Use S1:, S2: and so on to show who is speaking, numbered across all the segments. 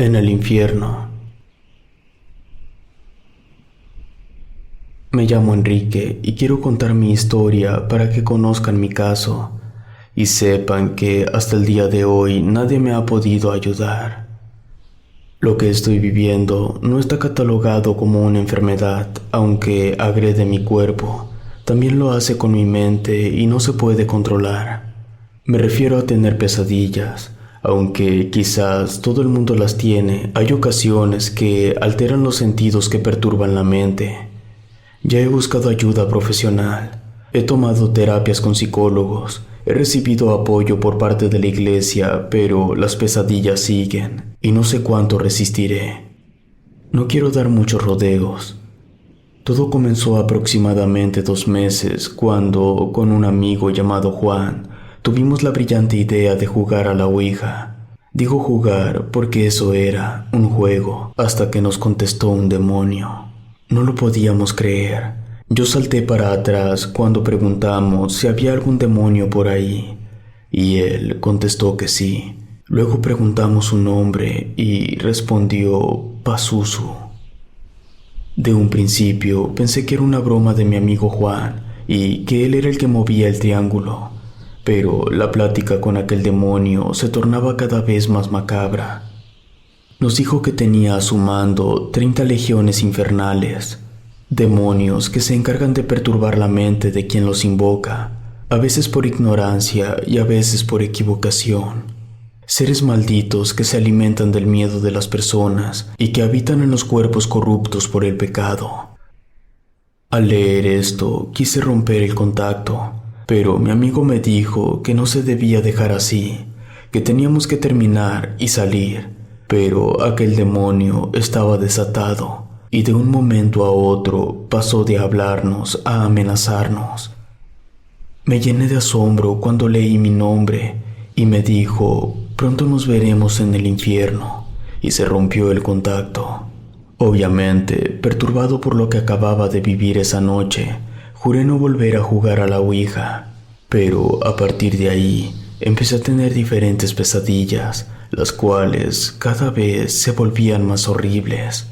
S1: En el infierno. Me llamo Enrique y quiero contar mi historia para que conozcan mi caso y sepan que hasta el día de hoy nadie me ha podido ayudar. Lo que estoy viviendo no está catalogado como una enfermedad, aunque agrede mi cuerpo. También lo hace con mi mente y no se puede controlar. Me refiero a tener pesadillas. Aunque quizás todo el mundo las tiene, hay ocasiones que alteran los sentidos que perturban la mente. Ya he buscado ayuda profesional, he tomado terapias con psicólogos, he recibido apoyo por parte de la iglesia, pero las pesadillas siguen y no sé cuánto resistiré. No quiero dar muchos rodeos. Todo comenzó aproximadamente 2 meses cuando, con un amigo llamado Juan, tuvimos la brillante idea de jugar a la Ouija. Digo jugar porque eso era un juego, hasta que nos contestó un demonio. No lo podíamos creer. Yo salté para atrás cuando preguntamos si había algún demonio por ahí, y él contestó que sí. Luego preguntamos su nombre y respondió Pazuzu. De un principio pensé que era una broma de mi amigo Juan y que él era el que movía el triángulo. Pero la plática con aquel demonio se tornaba cada vez más macabra. Nos dijo que tenía a su mando 30 legiones infernales, demonios que se encargan de perturbar la mente de quien los invoca, a veces por ignorancia y a veces por equivocación. Seres malditos que se alimentan del miedo de las personas y que habitan en los cuerpos corruptos por el pecado. Al leer esto, quise romper el contacto. Pero mi amigo me dijo que no se debía dejar así, que teníamos que terminar y salir. Pero aquel demonio estaba desatado y de un momento a otro pasó de hablarnos a amenazarnos. Me llené de asombro cuando leí mi nombre y me dijo, pronto nos veremos en el infierno, y se rompió el contacto. Obviamente, perturbado por lo que acababa de vivir esa noche, juré no volver a jugar a la Ouija, pero a partir de ahí empecé a tener diferentes pesadillas, las cuales cada vez se volvían más horribles.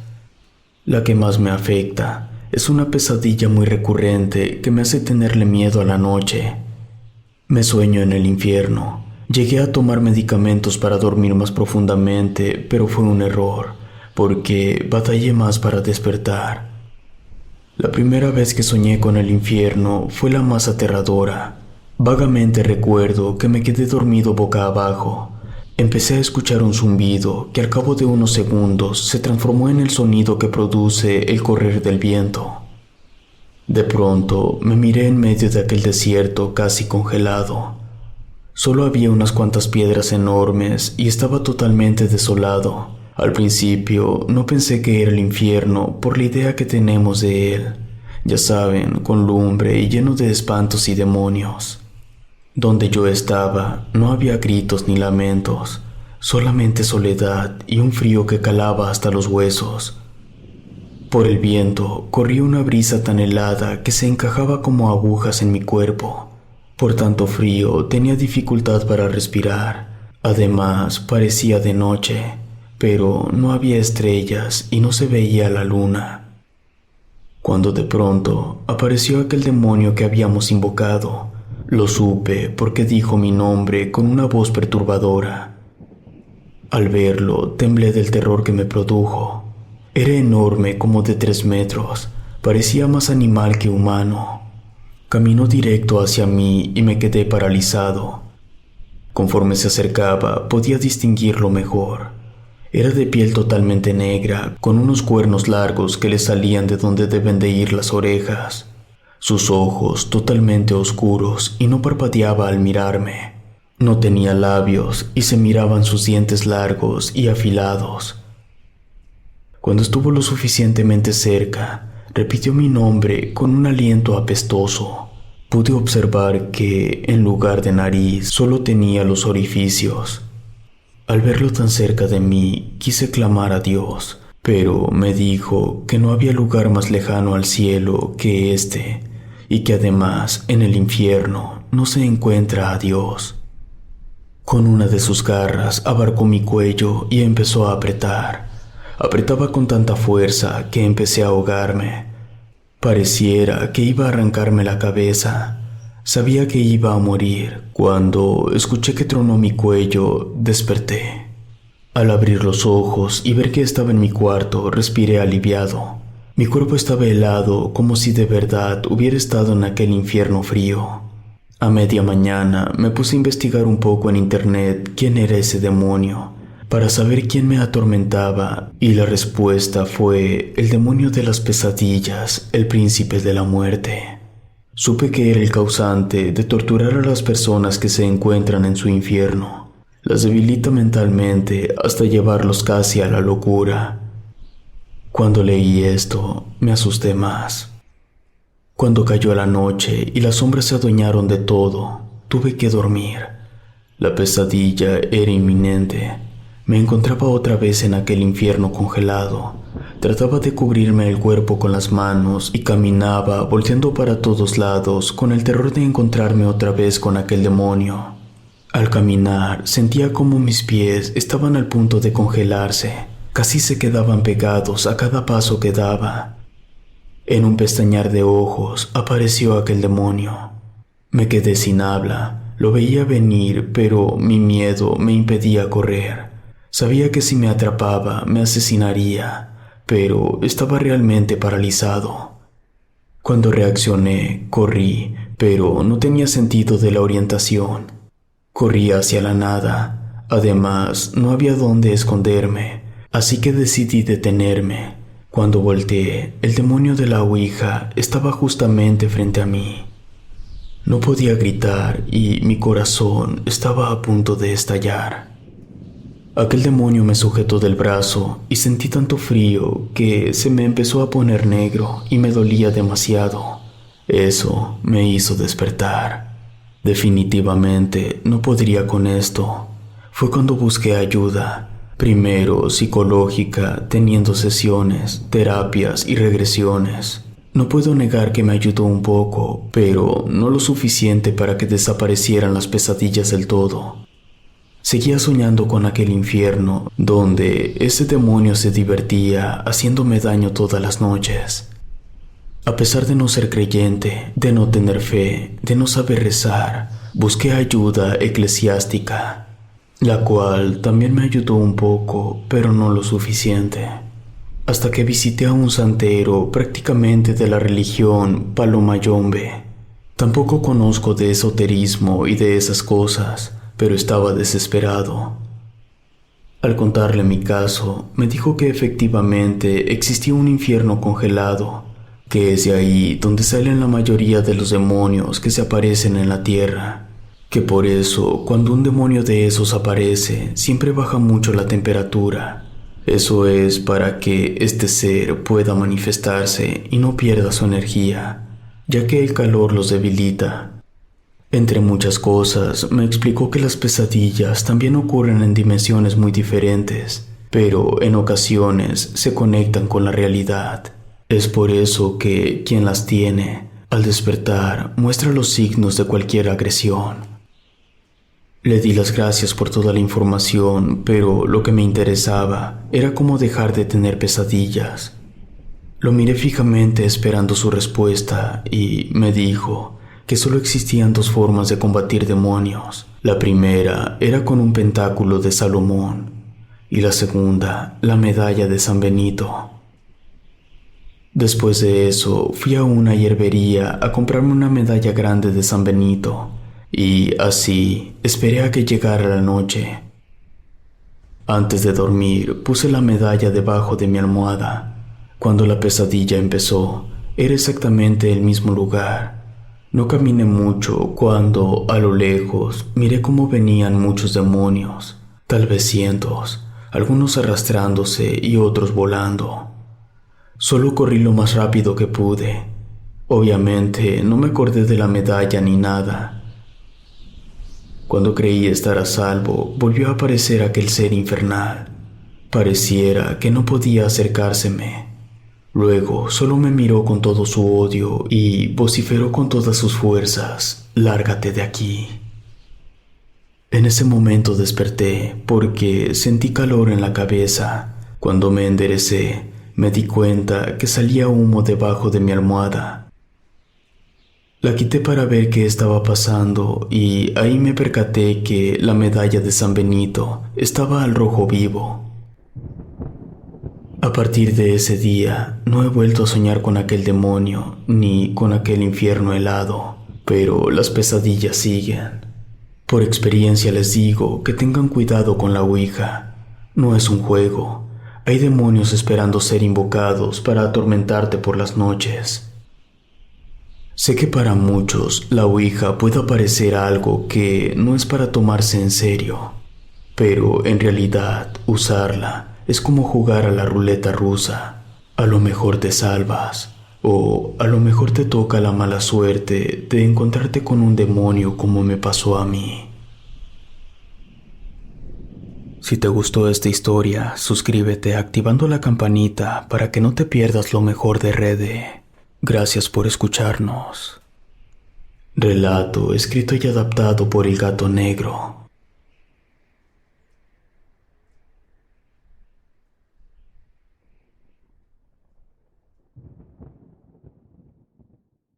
S1: La que más me afecta es una pesadilla muy recurrente que me hace tenerle miedo a la noche. Me sueño en el infierno. Llegué a tomar medicamentos para dormir más profundamente, pero fue un error, porque batallé más para despertar. La primera vez que soñé con el infierno fue la más aterradora. Vagamente recuerdo que me quedé dormido boca abajo. Empecé a escuchar un zumbido que al cabo de unos segundos se transformó en el sonido que produce el correr del viento. De pronto me miré en medio de aquel desierto casi congelado. Solo había unas cuantas piedras enormes y estaba totalmente desolado. Al principio no pensé que era el infierno por la idea que tenemos de él. Ya saben, con lumbre y lleno de espantos y demonios. Donde yo estaba no había gritos ni lamentos, solamente soledad y un frío que calaba hasta los huesos. Por el viento corría una brisa tan helada que se encajaba como agujas en mi cuerpo. Por tanto frío tenía dificultad para respirar. Además parecía de noche, pero no había estrellas y no se veía la luna. Cuando de pronto apareció aquel demonio que habíamos invocado, lo supe porque dijo mi nombre con una voz perturbadora. Al verlo, temblé del terror que me produjo. Era enorme, como de 3 metros, parecía más animal que humano. Caminó directo hacia mí y me quedé paralizado. Conforme se acercaba, podía distinguirlo mejor. Era de piel totalmente negra, con unos cuernos largos que le salían de donde deben de ir las orejas. Sus ojos totalmente oscuros y no parpadeaba al mirarme. No tenía labios y se miraban sus dientes largos y afilados. Cuando estuvo lo suficientemente cerca, repitió mi nombre con un aliento apestoso. Pude observar que, en lugar de nariz, solo tenía los orificios. Al verlo tan cerca de mí, quise clamar a Dios, pero me dijo que no había lugar más lejano al cielo que este, y que además en el infierno no se encuentra a Dios. Con una de sus garras abarcó mi cuello y empezó a apretar. Apretaba con tanta fuerza que empecé a ahogarme. Pareciera que iba a arrancarme la cabeza. Sabía que iba a morir. Cuando escuché que tronó mi cuello, desperté. Al abrir los ojos y ver que estaba en mi cuarto, respiré aliviado. Mi cuerpo estaba helado, como si de verdad hubiera estado en aquel infierno frío. A media mañana me puse a investigar un poco en internet quién era ese demonio, para saber quién me atormentaba, y la respuesta fue el demonio de las pesadillas, el príncipe de la muerte. Supe que era el causante de torturar a las personas que se encuentran en su infierno. Las debilita mentalmente hasta llevarlos casi a la locura. Cuando leí esto, me asusté más. Cuando cayó la noche y las sombras se adueñaron de todo, tuve que dormir. La pesadilla era inminente. Me encontraba otra vez en aquel infierno congelado. Trataba de cubrirme el cuerpo con las manos y caminaba volteando para todos lados con el terror de encontrarme otra vez con aquel demonio. Al caminar sentía como mis pies estaban al punto de congelarse. Casi se quedaban pegados a cada paso que daba. En un pestañear de ojos apareció aquel demonio. Me quedé sin habla. Lo veía venir, pero mi miedo me impedía correr. Sabía que si me atrapaba me asesinaría, pero estaba realmente paralizado. Cuando reaccioné, corrí, pero no tenía sentido de la orientación. Corrí hacia la nada. Además, no había dónde esconderme, así que decidí detenerme. Cuando volteé, el demonio de la ouija estaba justamente frente a mí. No podía gritar y mi corazón estaba a punto de estallar. Aquel demonio me sujetó del brazo y sentí tanto frío que se me empezó a poner negro y me dolía demasiado. Eso me hizo despertar. Definitivamente no podría con esto. Fue cuando busqué ayuda. Primero psicológica, teniendo sesiones, terapias y regresiones. No puedo negar que me ayudó un poco, pero no lo suficiente para que desaparecieran las pesadillas del todo. Seguía soñando con aquel infierno, donde ese demonio se divertía haciéndome daño todas las noches. A pesar de no ser creyente, de no tener fe, de no saber rezar, busqué ayuda eclesiástica, la cual también me ayudó un poco, pero no lo suficiente. Hasta que visité a un santero prácticamente de la religión Palomayombe. Tampoco conozco de esoterismo y de esas cosas, pero estaba desesperado. Al contarle mi caso, me dijo que efectivamente existía un infierno congelado, que es de ahí donde salen la mayoría de los demonios que se aparecen en la tierra. Que por eso, cuando un demonio de esos aparece, siempre baja mucho la temperatura. Eso es para que este ser pueda manifestarse y no pierda su energía, ya que el calor los debilita. Entre muchas cosas, me explicó que las pesadillas también ocurren en dimensiones muy diferentes, pero en ocasiones se conectan con la realidad. Es por eso que quien las tiene, al despertar, muestra los signos de cualquier agresión. Le di las gracias por toda la información, pero lo que me interesaba era cómo dejar de tener pesadillas. Lo miré fijamente esperando su respuesta y me dijo que solo existían dos formas de combatir demonios. La primera era con un pentáculo de Salomón y la segunda, la medalla de San Benito. Después de eso, fui a una hierbería a comprarme una medalla grande de San Benito. Y así esperé a que llegara la noche. Antes de dormir, puse la medalla debajo de mi almohada. Cuando la pesadilla empezó, era exactamente el mismo lugar. No caminé mucho cuando, a lo lejos, miré cómo venían muchos demonios, tal vez cientos, algunos arrastrándose y otros volando. Solo corrí lo más rápido que pude. Obviamente, no me acordé de la medalla ni nada. Cuando creí estar a salvo, volvió a aparecer aquel ser infernal. Pareciera que no podía acercárseme. Luego solo me miró con todo su odio y vociferó con todas sus fuerzas: «Lárgate de aquí». En ese momento desperté porque sentí calor en la cabeza. Cuando me enderecé, me di cuenta que salía humo debajo de mi almohada. La quité para ver qué estaba pasando y ahí me percaté que la medalla de San Benito estaba al rojo vivo. A partir de ese día, no he vuelto a soñar con aquel demonio ni con aquel infierno helado, pero las pesadillas siguen. Por experiencia les digo que tengan cuidado con la Ouija. No es un juego. Hay demonios esperando ser invocados para atormentarte por las noches. Sé que para muchos la Ouija puede parecer algo que no es para tomarse en serio, pero en realidad usarla es como jugar a la ruleta rusa. A lo mejor te salvas, o a lo mejor te toca la mala suerte de encontrarte con un demonio como me pasó a mí. Si te gustó esta historia, suscríbete activando la campanita para que no te pierdas lo mejor de Rede. Gracias por escucharnos. Relato escrito y adaptado por El Gato Negro.